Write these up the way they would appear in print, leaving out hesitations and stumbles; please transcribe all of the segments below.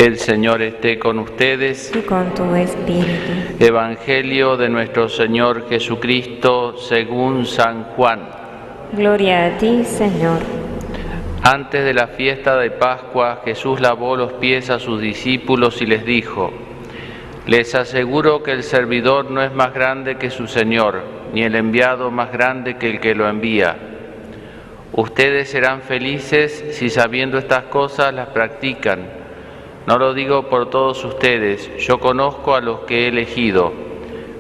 El Señor esté con ustedes. Y con tu espíritu. Evangelio de nuestro Señor Jesucristo según San Juan. Gloria a ti, Señor. Antes de la fiesta de Pascua, Jesús lavó los pies a sus discípulos y les dijo: les aseguro que el servidor no es más grande que su Señor, ni el enviado más grande que el que lo envía. Ustedes serán felices si sabiendo estas cosas las practican. No lo digo por todos ustedes, yo conozco a los que he elegido,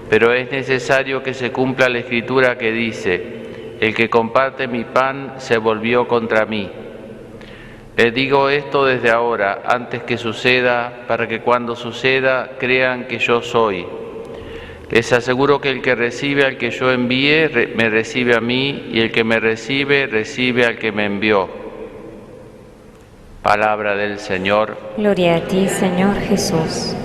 pero es necesario que se cumpla la Escritura que dice: el que comparte mi pan se volvió contra mí. Les digo esto desde ahora, antes que suceda, para que cuando suceda crean que yo soy. Les aseguro que el que recibe al que yo envíe, me recibe a mí, y el que me recibe, recibe al que me envió. Palabra del Señor. Gloria a ti, Señor Jesús.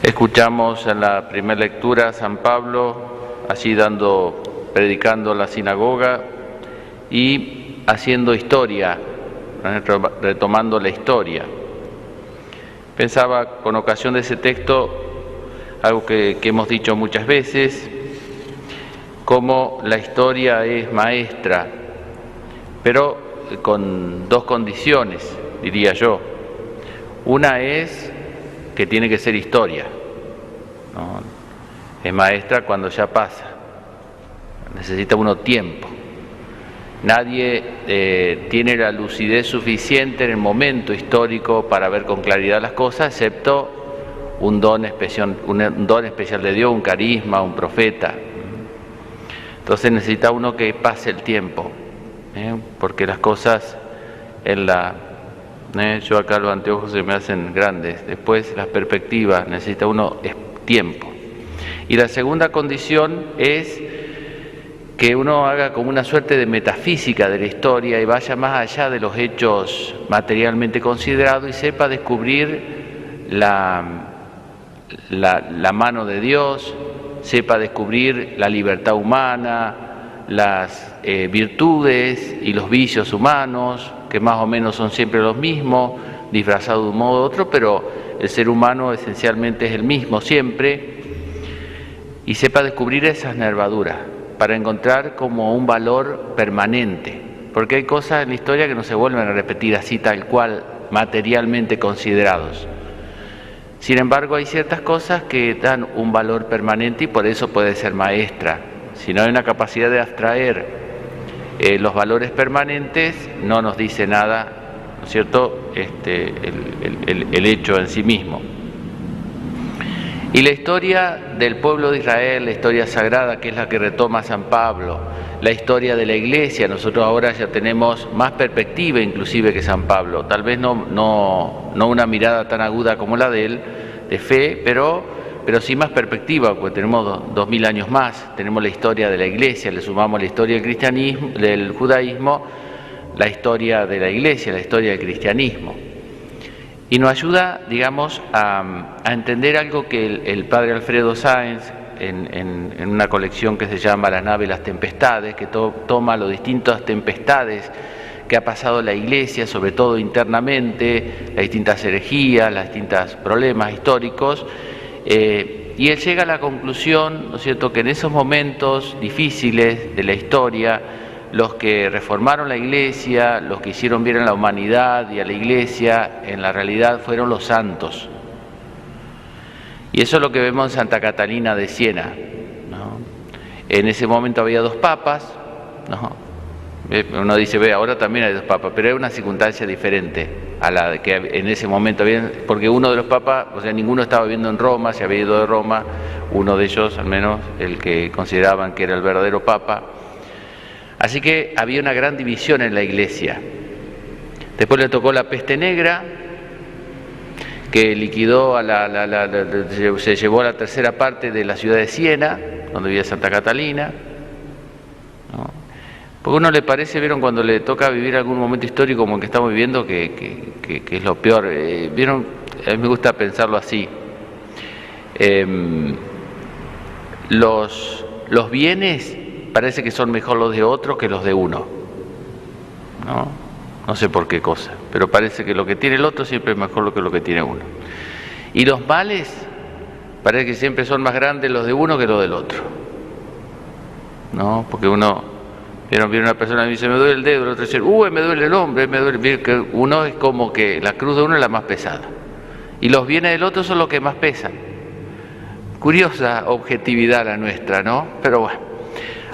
Escuchamos en la primera lectura a San Pablo, así predicando en la sinagoga y haciendo historia, retomando la historia. Pensaba con ocasión de ese texto algo que hemos dicho muchas veces, cómo la historia es maestra, pero con dos condiciones, diría yo. Una es que tiene que ser historia, ¿no? Es maestra cuando ya pasa, necesita uno tiempo. Nadie tiene la lucidez suficiente en el momento histórico para ver con claridad las cosas, excepto un don especial de Dios, un carisma, un profeta. Entonces necesita uno que pase el tiempo, porque las cosas yo acá los anteojos se me hacen grandes, después las perspectivas, necesita uno tiempo. Y la segunda condición es que uno haga como una suerte de metafísica de la historia y vaya más allá de los hechos materialmente considerados y sepa descubrir la mano de Dios, sepa descubrir la libertad humana, las virtudes y los vicios humanos, que más o menos son siempre los mismos, disfrazados de un modo u otro, pero el ser humano esencialmente es el mismo siempre, y sepa descubrir esas nervaduras para encontrar como un valor permanente, porque hay cosas en la historia que no se vuelven a repetir así tal cual, materialmente considerados. Sin embargo, hay ciertas cosas que dan un valor permanente y por eso puede ser maestra. Si no hay una capacidad de abstraer los valores permanentes, no nos dice nada, ¿no es cierto?, el hecho en sí mismo. Y la historia del pueblo de Israel, la historia sagrada, que es la que retoma San Pablo, la historia de la Iglesia, nosotros ahora ya tenemos más perspectiva inclusive que San Pablo, tal vez no una mirada tan aguda como la de él, de fe, pero sí más perspectiva, porque tenemos 2000 años más, tenemos la historia de la Iglesia, le sumamos la historia del cristianismo, del judaísmo, la historia de la Iglesia, la historia del cristianismo. Y nos ayuda, digamos, a entender algo que el padre Alfredo Sáenz, en una colección que se llama La nave y las tempestades, que toma las distintas tempestades que ha pasado la Iglesia, sobre todo internamente, las distintas herejías, los distintos problemas históricos, y él llega a la conclusión, ¿no es cierto?, que en esos momentos difíciles de la historia, los que reformaron la Iglesia, los que hicieron bien a la humanidad y a la Iglesia, en la realidad fueron los santos. Y eso es lo que vemos en Santa Catalina de Siena, ¿no? En ese momento había dos papas, ¿no? Uno dice, ahora también hay dos papas, pero es una circunstancia diferente a la que en ese momento había, porque uno de los papas, o sea, ninguno estaba viviendo en Roma, se había ido de Roma, uno de ellos, al menos, el que consideraban que era el verdadero papa. Así que había una gran división en la Iglesia. Después le tocó la peste negra, que liquidó se llevó a la tercera parte de la ciudad de Siena, donde vivía Santa Catalina, ¿no? Porque a uno le parece, vieron, cuando le toca vivir algún momento histórico como el que estamos viviendo, que es lo peor. Vieron, a mí me gusta pensarlo así. Los bienes parece que son mejor los de otro que los de uno, ¿no? No sé por qué cosa, pero parece que lo que tiene el otro siempre es mejor que lo que tiene uno. Y los males, parece que siempre son más grandes los de uno que los del otro, ¿no? Porque uno, viene una persona y dice, me duele el dedo, el otro dice, me duele el hombro, me duele, que uno es como que la cruz de uno es la más pesada, y los bienes del otro son los que más pesan. Curiosa objetividad la nuestra, ¿no? Pero bueno,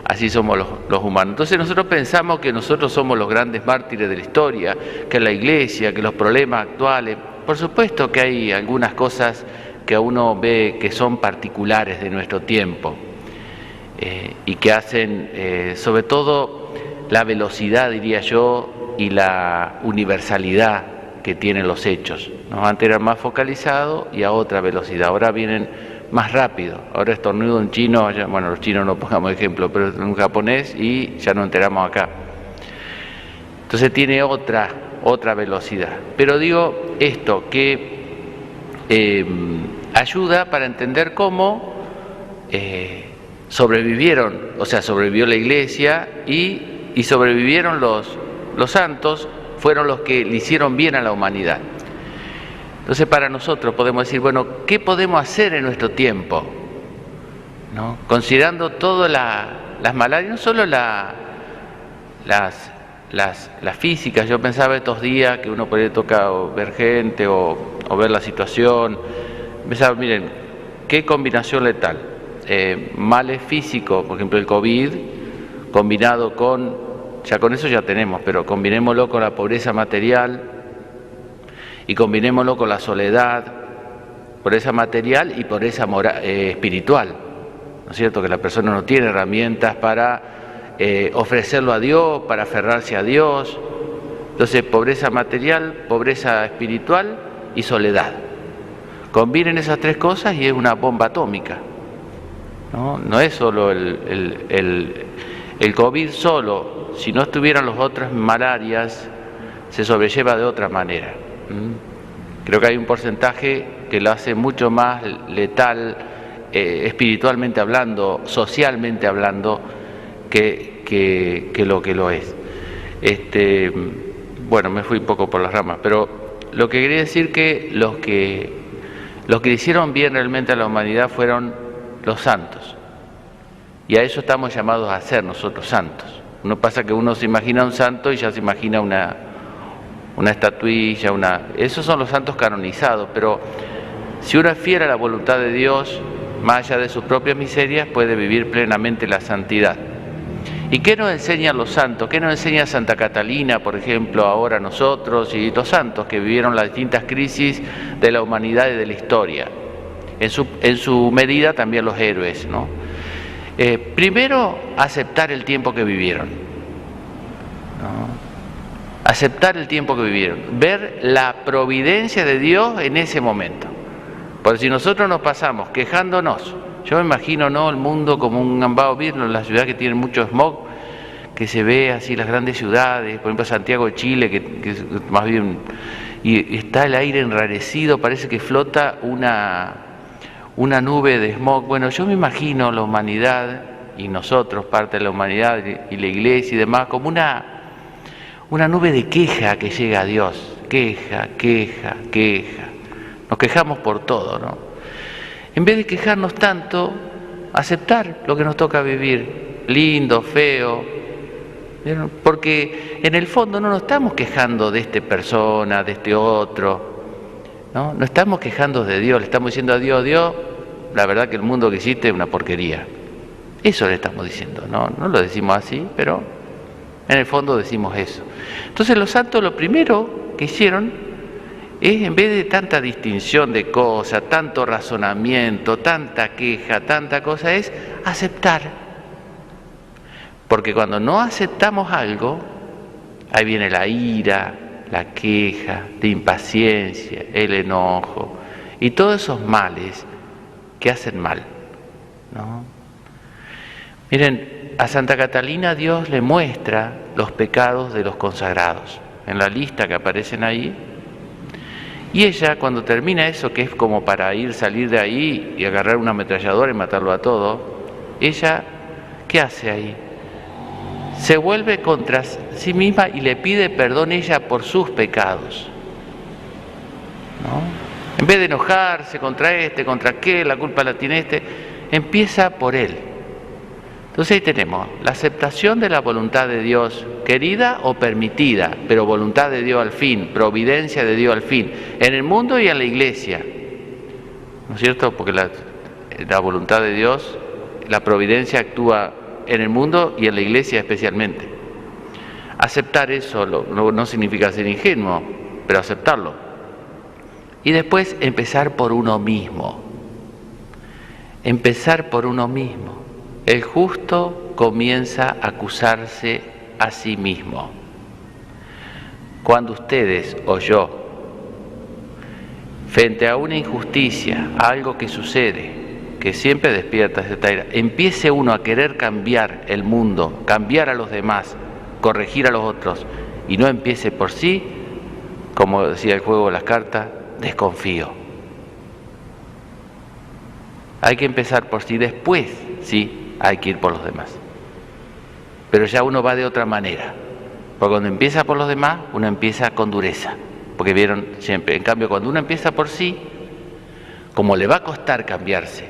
así somos los humanos. Entonces nosotros pensamos que nosotros somos los grandes mártires de la historia, que la Iglesia, que los problemas actuales. Por supuesto que hay algunas cosas que uno ve que son particulares de nuestro tiempo y que hacen, sobre todo, la velocidad, diría yo, y la universalidad que tienen los hechos, ¿no? Antes eran más focalizados y a otra velocidad, ahora vienen más rápido. Ahora estornudo en chino, bueno, los chinos no pongamos ejemplo, pero en japonés y ya nos enteramos acá. Entonces tiene otra velocidad. Pero digo esto, que ayuda para entender cómo sobrevivieron, o sea, sobrevivió la Iglesia y sobrevivieron los santos, fueron los que le hicieron bien a la humanidad. Entonces para nosotros podemos decir, bueno, ¿qué podemos hacer en nuestro tiempo? ¿No? Considerando todas las maladias, no solo las físicas. Yo pensaba estos días que uno podría tocar o ver gente o ver la situación. Pensaba, miren, qué combinación letal. Males físicos, por ejemplo el COVID, combinado con, ya con eso ya tenemos, pero combinémoslo con la pobreza material, y combinémoslo con la soledad, pobreza material y pobreza espiritual, ¿no es cierto? Que la persona no tiene herramientas para ofrecerlo a Dios, para aferrarse a Dios. Entonces, pobreza material, pobreza espiritual y soledad. Combinen esas tres cosas y es una bomba atómica, ¿no? No es solo el COVID solo, si no estuvieran las otras malarias, se sobrelleva de otra manera. Creo que hay un porcentaje que lo hace mucho más letal, espiritualmente hablando, socialmente hablando, que lo es. Bueno, me fui un poco por las ramas, pero lo que quería decir que los que hicieron bien realmente a la humanidad fueron los santos. Y a eso estamos llamados a ser nosotros santos. No pasa que uno se imagina un santo y ya se imagina una estatuilla, esos son los santos canonizados, pero si uno es fiel a la voluntad de Dios, más allá de sus propias miserias, puede vivir plenamente la santidad. ¿Y qué nos enseñan los santos? ¿Qué nos enseña Santa Catalina, por ejemplo, ahora nosotros y los santos que vivieron las distintas crisis de la humanidad y de la historia? En su medida también los héroes, ¿no? Primero, aceptar el tiempo que vivieron, ¿no? Aceptar el tiempo que vivieron, ver la providencia de Dios en ese momento. Porque si nosotros nos pasamos quejándonos, yo me imagino, ¿no?, el mundo como un gambao virno, la ciudad que tiene mucho smog, que se ve así las grandes ciudades, por ejemplo Santiago de Chile, que más bien, y está el aire enrarecido, parece que flota una nube de smog. Bueno, yo me imagino la humanidad y nosotros, parte de la humanidad y la Iglesia y demás, como una nube de queja que llega a Dios, queja. Nos quejamos por todo, ¿no? En vez de quejarnos tanto, aceptar lo que nos toca vivir, lindo, feo, ¿vieron? Porque en el fondo no nos estamos quejando de esta persona, de este otro, ¿no? No estamos quejando de Dios, le estamos diciendo a Dios, la verdad que el mundo que hiciste es una porquería. Eso le estamos diciendo, no lo decimos así, pero en el fondo decimos eso. Entonces los santos lo primero que hicieron es, en vez de tanta distinción de cosas, tanto razonamiento, tanta queja, tanta cosa, es aceptar. Porque cuando no aceptamos algo, ahí viene la ira, la queja, la impaciencia, el enojo y todos esos males que hacen mal, ¿no? Miren, a Santa Catalina Dios le muestra los pecados de los consagrados en la lista que aparecen ahí, y ella, cuando termina eso, que es como para salir de ahí y agarrar una ametralladora y matarlo a todo, ella, ¿qué hace ahí? se vuelve contra sí misma y le pide perdón ella por sus pecados, ¿no? En vez de enojarse contra contra aquel, la culpa la tiene empieza por él. Entonces ahí tenemos la aceptación de la voluntad de Dios, querida o permitida, pero voluntad de Dios al fin, providencia de Dios al fin, en el mundo y en la iglesia, ¿no es cierto? Porque la voluntad de Dios, la providencia actúa en el mundo y en la iglesia especialmente. Aceptar eso no significa ser ingenuo, pero aceptarlo. Y después empezar por uno mismo. Empezar por uno mismo. El justo comienza a acusarse a sí mismo. Cuando ustedes o yo, frente a una injusticia, a algo que sucede, que siempre despierta esta ira, empiece uno a querer cambiar el mundo, cambiar a los demás, corregir a los otros, y no empiece por sí, como decía el juego de las cartas, desconfío. Hay que empezar por sí, después sí hay que ir por los demás. Pero ya uno va de otra manera, porque cuando empieza por los demás, uno empieza con dureza, porque vieron siempre, en cambio cuando uno empieza por sí, como le va a costar cambiarse,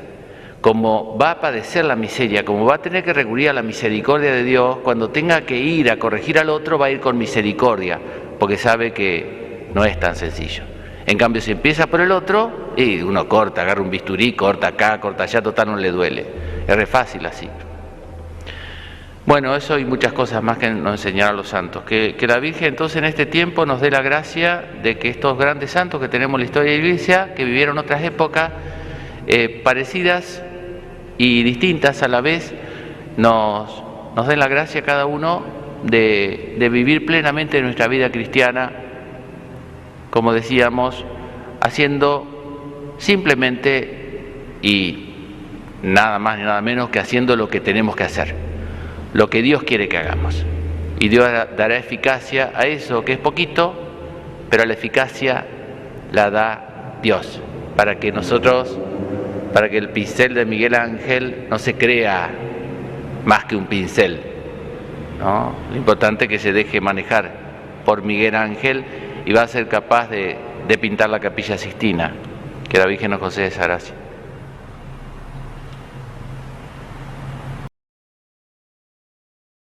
como va a padecer la miseria, como va a tener que recurrir a la misericordia de Dios, cuando tenga que ir a corregir al otro, va a ir con misericordia, porque sabe que no es tan sencillo. En cambio, si empieza por el otro, y uno corta, agarra un bisturí, corta acá, corta allá, total no le duele. Es re fácil así. Bueno, eso y muchas cosas más que nos enseñaron los santos. Que la Virgen entonces en este tiempo nos dé la gracia de que estos grandes santos que tenemos en la historia de la Iglesia, que vivieron otras épocas parecidas y distintas a la vez, nos den la gracia a cada uno de vivir plenamente nuestra vida cristiana, como decíamos, haciendo simplemente y nada más ni nada menos que haciendo lo que tenemos que hacer, lo que Dios quiere que hagamos. Y Dios dará eficacia a eso que es poquito, pero la eficacia la da Dios, para que el pincel de Miguel Ángel no se crea más que un pincel, ¿no? Lo importante es que se deje manejar por Miguel Ángel y va a ser capaz de pintar la Capilla Sixtina. Que la Virgen nos conceda esa gracia.